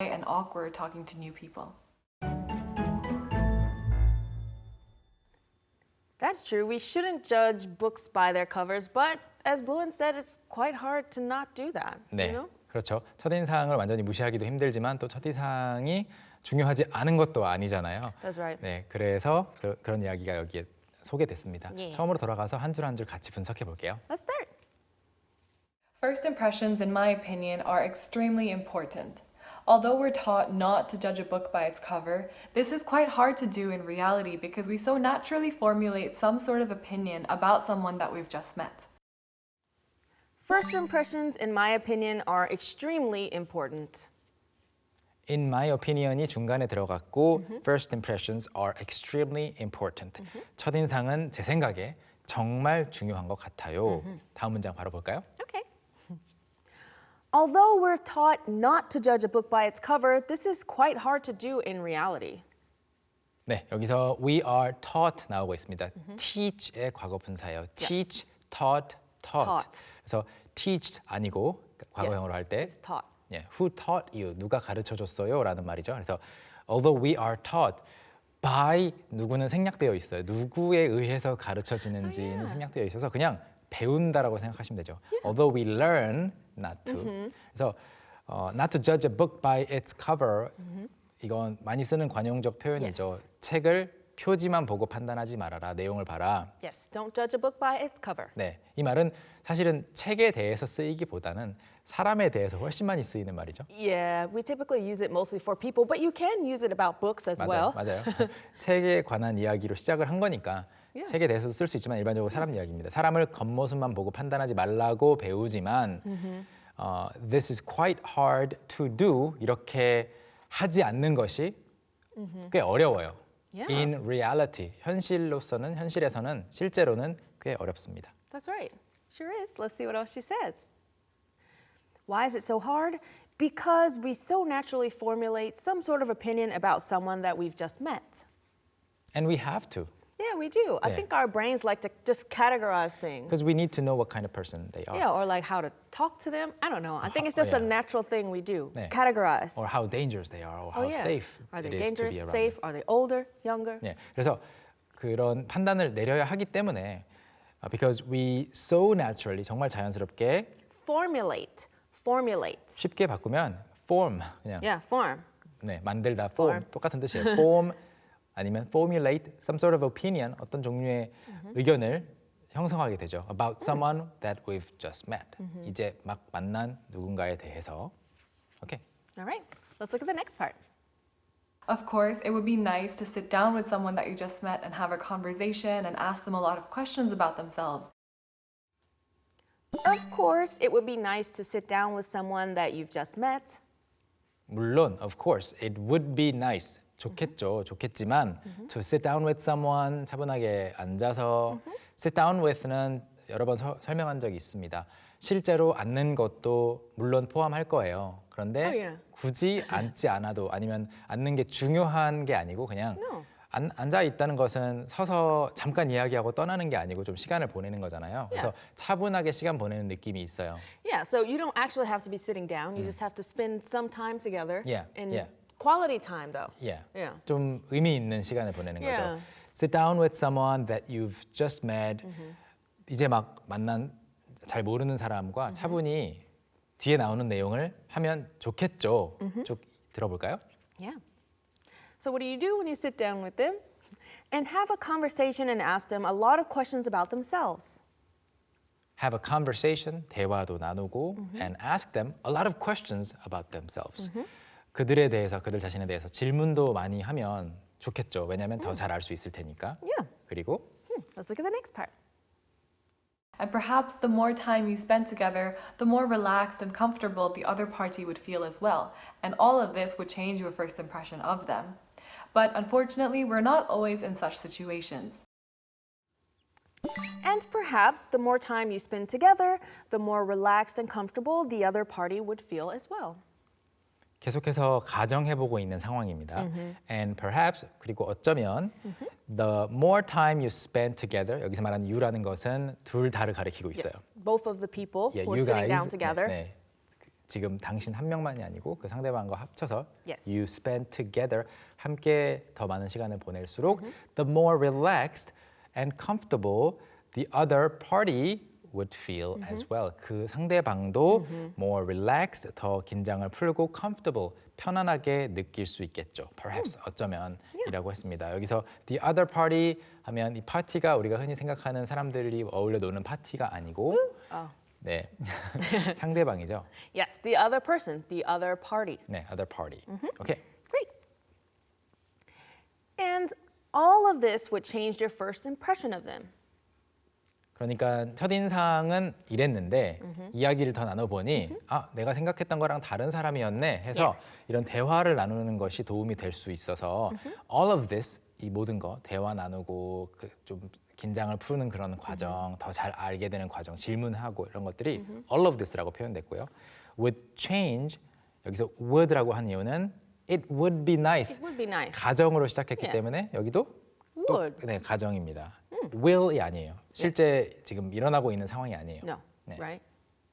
and awkward talking to new people. That's true. We shouldn't judge books by their covers, but as Bluin said, it's quite hard to not do that. 네, You know? 그렇죠. 첫인상을 완전히 무시하기도 힘들지만 또 첫인상이 중요하지 않은 것도 아니잖아요. That's right. 네, 그래서 그런 이야기가 여기에 소개됐습니다. 예. 처음으로 돌아가서 한 줄 한 줄 같이 분석해 볼게요. Let's start. First impressions, in my opinion, are extremely important. Although we're taught not to judge a book by its cover, this is quite hard to do in reality because we so naturally formulate some sort of opinion about someone that we've just met. First impressions, in my opinion, are extremely important. In my opinion이 중간에 들어갔고 first impressions are extremely important. 첫인상은 제 생각에 정말 중요한 것 같아요. 다음 문장 바로 볼까요? Okay. Although we're taught not to judge a book by its cover, this is quite hard to do in reality. 네, 여기서 we are taught 나오고 있습니다. teach의 과거 분사예요. teach, taught. Taught. 그래서 teach 아니고 과거형으로 할 때 It's taught. 예, who taught you? 누가 가르쳐 줬어요? 라는 말이죠. 그래서 although we are taught by 누구는 생략되어 있어요. 누구에 의해서 가르쳐지는지는 생략되어 있어서 그냥 배운다라고 생각하시면 되죠. Although we learn not to. 그래서 not to judge a book by its cover. 이건 많이 쓰는 관용적 표현이죠. Yes. 책을 표지만 보고 판단하지 말아라. 내용을 봐라. Yes, don't judge a book by its cover. 네, 이 말은 사실은 책에 대해서 쓰이기보다는 사람에 대해서 훨씬 많이 쓰이는 말이죠. Yeah, we typically use it mostly for people, but you can use it about books as well. 맞아요. 책에 관한 이야기로 시작을 한 거니까 Yeah. 책에 대해서도 쓸 수 있지만 일반적으로 사람 이야기입니다. 사람을 겉모습만 보고 판단하지 말라고 배우지만 this is quite hard to do 이렇게 하지 않는 것이 꽤 어려워요. Yeah. In reality, 현실에서는 실제로는 꽤 어렵습니다. That's right. Sure is. Let's see what else she says. Why is it so hard? Because we so naturally formulate some sort of opinion about someone that we've just met. And we have to. Yeah, we do. I Yeah. think our brains like to just categorize things. Because we need to know what kind of person they are. Yeah, or like how to talk to them. I don't know. I think it's just a yeah. natural thing we do. 네. Categorize. Or how dangerous they are, or Oh, how yeah. safe Are they it is to dangerous, be around safe? them. Are they older, younger? 네, 그래서 그런 판단을 내려야 하기 때문에 because we so naturally 정말 자연스럽게 Formulate. 쉽게 바꾸면 form 그냥 Yeah, form. 네, 만들다 form 똑같은 뜻이에요. form 아니면 formulate some sort of opinion 어떤 종류의 의견을 형성하게 되죠. about someone that we've just met. 이제 막 만난 누군가에 대해서. 오케이. All right. Let's look at the next part. Of course, it would be nice to sit down with someone that you just met and have a conversation and ask them a lot of questions about themselves. Of course, it would be nice to sit down with someone that you've just met. 물론, of course, it would be nice. 좋겠지만 to sit down with someone, 차분하게 앉아서 sit down with는 여러 번 설명한 적이 있습니다. 실제로 앉는 것도 물론 포함할 거예요. 그런데 Oh, yeah. 굳이 앉지 않아도 아니면 앉는 게 중요한 게 아니고 그냥 No. 앉아 있다는 것은 서서 잠깐 이야기하고 떠나는 게 아니고 좀 시간을 보내는 거잖아요. 그래서 차분하게 시간 보내는 느낌이 있어요. Yeah, so you don't actually have to be sitting down. You just have to spend some time together. Yeah, And yeah. quality time, though. Yeah. Yeah. 좀 의미 있는 시간을 보내는 거죠. Yeah. Sit down with someone that you've just met. 이제 막 만난 잘 모르는 사람과 차분히 뒤에 나오는 내용을 하면 좋겠죠. 쭉 들어볼까요? Yeah. So what do you do when you sit down with them? And have a conversation and ask them a lot of questions about themselves. Have a conversation, 대화도 나누고 and ask them a lot of questions about themselves. 그들에 대해서, 그들 자신에 대해서 질문도 많이 하면 좋겠죠. 왜냐하면 더 잘 알 수 있을 테니까. Yeah. 그리고 Let's look at the next part. And perhaps the more time you spend together, the more relaxed and comfortable the other party would feel as well. And all of this would change your first impression of them. But unfortunately, we're not always in such situations. And perhaps the more time you spend together, the more relaxed and comfortable the other party would feel as well. 계속해서 가정해보고 있는 상황입니다. And perhaps 그리고 어쩌면 the more time you spend together 여기서 말하는 you라는 것은 둘 다를 가리키고 있어요. Both of the people Yeah, who are you sitting guys. down together. 네, 네. 지금 당신 한 명만이 아니고 그 상대방과 합쳐서 Yes. you spend together 함께 더 많은 시간을 보낼수록 the more relaxed and comfortable the other party would feel as well. 그 상대방도 more relaxed, 더 긴장을 풀고 comfortable, 편안하게 느낄 수 있겠죠. Perhaps 어쩌면 이라고 했습니다. 여기서 the other party 하면 이 파티가 우리가 흔히 생각하는 사람들이 어울려 노는 파티가 아니고 네 상대방이죠. Yes, the other person, the other party. 네, other party. 오케이. Great. And all of this would change your first impression of them. 그러니까 첫인상은 이랬는데 이야기를 더 나눠보니 아 내가 생각했던 거랑 다른 사람이었네 해서 이런 대화를 나누는 것이 도움이 될 수 있어서 all of this 이 모든 거 대화 나누고 그 좀 긴장을 푸는 그런 과정 더 잘 알게 되는 과정 질문하고 이런 것들이 all of this라고 표현됐고요. would change 여기서 would라고 한 이유는 it would be nice It would be nice. 가정으로 시작했기 Yeah. 때문에 여기도 Would. 네 가정입니다. will이 아니에요. 실제 지금 일어나고 있는 상황이 아니에요. No, 네. right?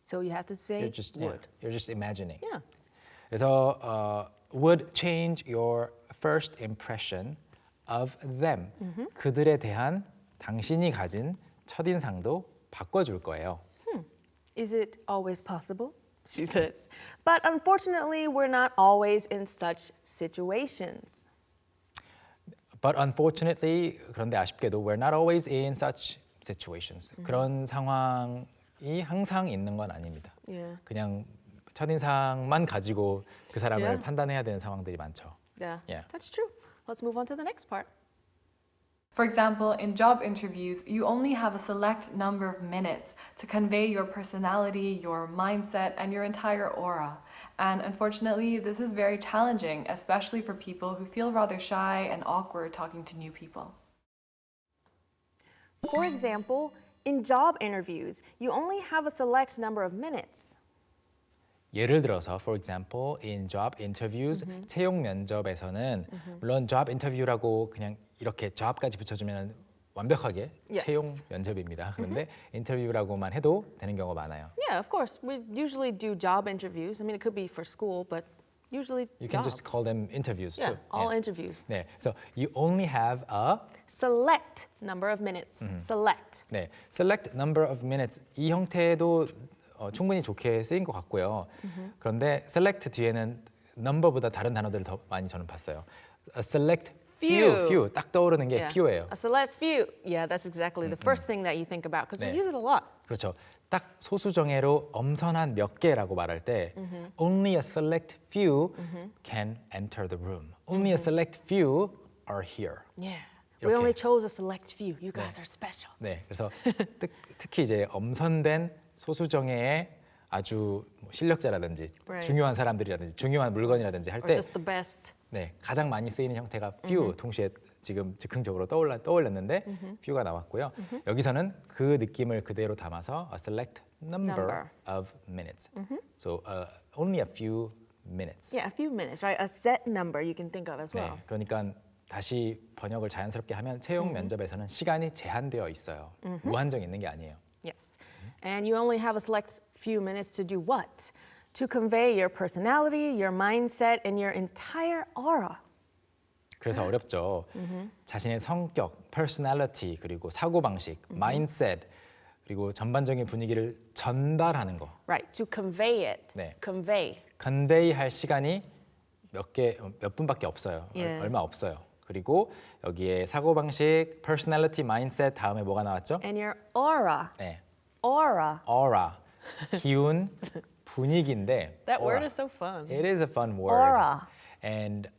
So you have to say You're just would. you're just imagining. Yeah. 그래서 would change your first impression of them. 그들에 대한 당신이 가진 첫인상도 바꿔줄 거예요. Is it always possible? She says. But unfortunately, we're not always in such situations. But unfortunately, 그런데 아쉽게도 we're not always in such situations. 그런 상황이 항상 있는 건 아닙니다. Yeah. 그냥 첫인상만 가지고 그 사람을 Yeah. 판단해야 되는 상황들이 많죠. Yeah, Yeah. that's true. Let's move on to the next part. For example, in job interviews, you only have a select number of minutes to convey your personality, your mindset, and your entire aura. And unfortunately, this is very challenging, especially for people who feel rather shy and awkward talking to new people. For example, in job interviews, you only have a select number of minutes. 예를 들어서, for example, in job interviews, 채용 면접에서는 물론 job interview라고 그냥 이렇게 job까지 붙여주면 완벽하게 Yes. 채용 면접입니다. 그런데 인터뷰라고만 해도 되는 경우가 많아요. Yeah, of course. We usually do job interviews. I mean, it could be for school, but usually You can job. just call them interviews Yeah, too. all 예. interviews. 네, 그래서 you only have a Select number of minutes. Select. 네, select number of minutes 이 형태도 충분히 좋게 쓰인 것 같고요. 그런데 select 뒤에는 number보다 다른 단어들을 더 많이 저는 봤어요. A select few 딱 떠오르는 게 Yeah. few예요. A select few. Yeah, that's exactly the first thing that you think about because we 네. use it a lot. 그렇죠. 딱 소수 정예로 엄선한 몇 개라고 말할 때 only a select few can enter the room. Only a select few are here. Yeah. We 이렇게. only chose a select few. You guys are special. 네, 그래서 특히 이제 엄선된 소수 정예의 아주 뭐 실력자라든지 Right. 중요한 사람들이라든지 중요한 물건이라든지 할 Or 때 just the best. 네, 가장 많이 쓰이는 형태가 few 동시에 지금 즉흥적으로 떠올렸는데 few가 나왔고요. 여기서는 그 느낌을 그대로 담아서 a select number of minutes. So only a few minutes. Yeah, a few minutes, right? A set number you can think of as 네, well. 그러니까 다시 번역을 자연스럽게 하면 채용 면접에서는 시간이 제한되어 있어요. 무한정 있는 게 아니에요. Yes. And you only have a select few minutes to do what? To convey your personality, your mindset, and your entire aura. 그래서 어렵죠. 자신의 성격, personality, 그리고 사고방식, mindset, 그리고 전반적인 분위기를 전달하는 거. Right, to convey it. 네. Convey. convey 할 시간이 몇 분밖에 없어요. 예. 얼마 없어요. 그리고 여기에 사고방식, personality, mindset 다음에 뭐가 나왔죠? And your aura. 네, Aura. aura, 기운, 분위기인데 That aura. word is so fun. It is a fun word. Aura. And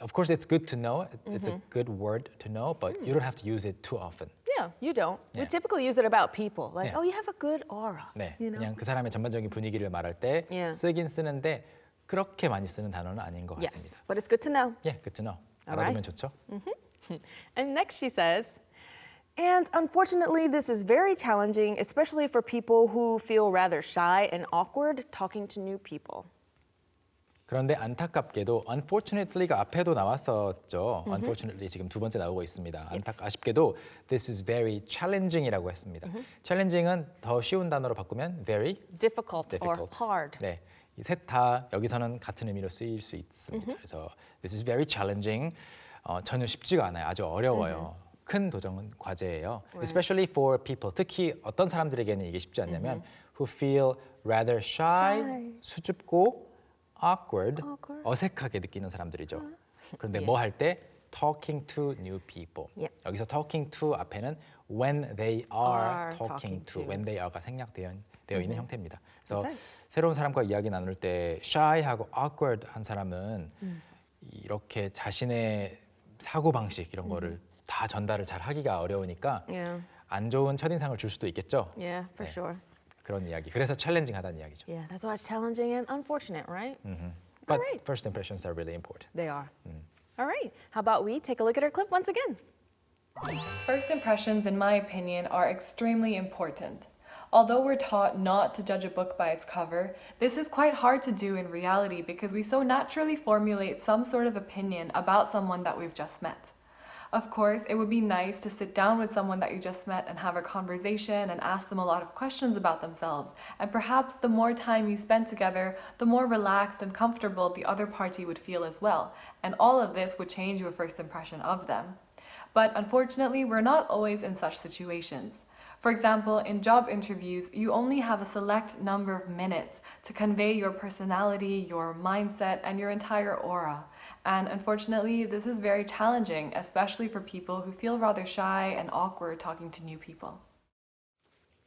of course, it's good to know. It's a good word to know, but you don't have to use it too often. Yeah, you don't. We Yeah. typically use it about people. Like, Yeah. oh, you have a good aura. 네, You know? 그냥 그 사람의 전반적인 분위기를 말할 때 Yeah. 쓰긴 쓰는데 그렇게 많이 쓰는 단어는 아닌 것 Yes, 같습니다. but it's good to know. Yeah, good to know. Alright. 알아두면 좋죠. And next she says, and unfortunately, this is very challenging, especially for people who feel rather shy and awkward talking to new people. 그런데 안타깝게도 unfortunately가 앞에도 나왔었죠. unfortunately 지금 두 번째 나오고 있습니다. 아쉽게도 this is very challenging이라고 했습니다. challenging은 더 쉬운 단어로 바꾸면 very Difficult, difficult. or hard. 네, 셋 다 여기서는 같은 의미로 쓰일 수 있습니다. 그래서 this is very challenging. 전혀 쉽지가 않아요. 아주 어려워요. 큰 도전 과제예요. Especially for people. 특히 어떤 사람들에게는 이게 쉽지 않냐면 who feel rather shy. 수줍고 awkward. 어색하게 느끼는 사람들이죠. 그런데 뭐 할 때 talking to new people. Yep. 여기서 talking to 앞에는 when they are Are talking talking to. to. when they are가 생략되어 있는 형태입니다. 그래서 That's right. 새로운 사람과 이야기 나눌 때 shy하고 awkward 한 사람은 이렇게 자신의 사고 방식 이런 거를 다 전달을 잘 하기가 어려우니까 Yeah. 안 좋은 첫인상을 줄 수도 있겠죠. Yeah, for sure. 그런 이야기. 그래서 챌린징하다는 이야기죠. Yeah, that's why it's challenging and unfortunate, right? But Alright. first impressions are really important. They are. All right. How about we take a look at our clip once again? First impressions, in my opinion, are extremely important. Although we're taught not to judge a book by its cover, this is quite hard to do in reality because we so naturally formulate some sort of opinion about someone that we've just met. Of course, it would be nice to sit down with someone that you just met and have a conversation and ask them a lot of questions about themselves. And perhaps the more time you spend together, the more relaxed and comfortable the other party would feel as well. And all of this would change your first impression of them. But unfortunately, we're not always in such situations. For example, in job interviews, you only have a select number of minutes to convey your personality, your mindset, and your entire aura. And unfortunately, this is very challenging, especially for people who feel rather shy and awkward talking to new people.